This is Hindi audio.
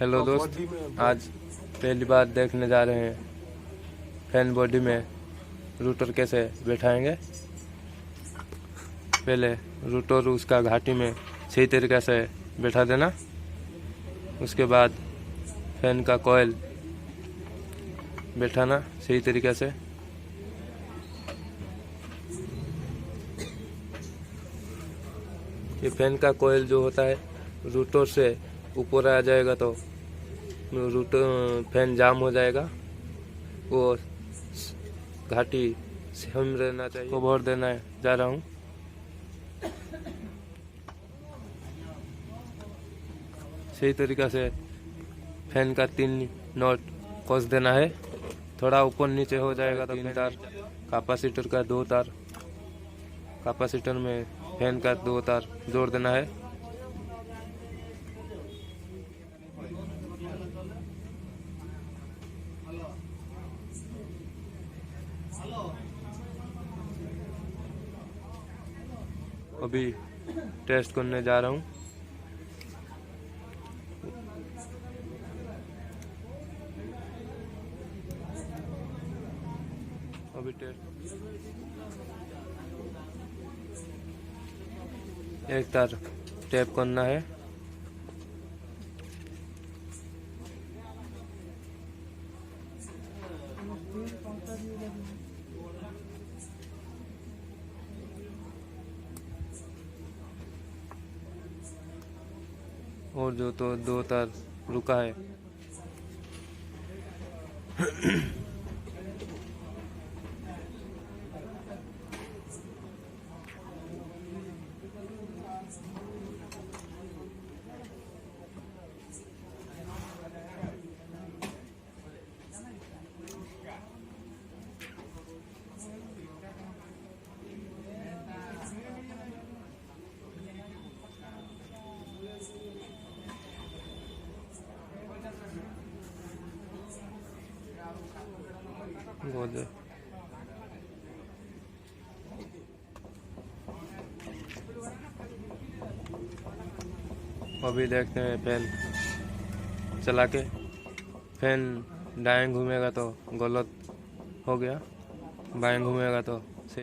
हेलो दोस्त, आज पहली बार देखने जा रहे हैं फैन बॉडी में रूटर कैसे बैठाएंगे। पहले रूटर उसका घाटी में सही तरीके से बैठा देना। उसके बाद फैन का कॉइल बैठाना सही तरीके से। ये फैन का कॉइल जो होता है रूटर से ऊपर आ जाएगा तो रूटर फैन जाम हो जाएगा। वो घाटी सेम रहना चाहिए। को भर देना है जा रहा हूँ। सही तरीका से फैन का 3 नॉट कस देना है। थोड़ा ऊपर नीचे हो जाएगा तो 3 तार, कैपेसिटर का 2 तार, कैपेसिटर में फैन का 2 तार जोड़ देना है। अभी टेस्ट करने जा रहा हूँ। अभी एक तार टैप करना है। और जो तो 2 तार रुका है गोद। अभी देखते हैं फैन चला के। फैन दाएं घूमेगा तो गलत हो गया, बाएं घूमेगा तो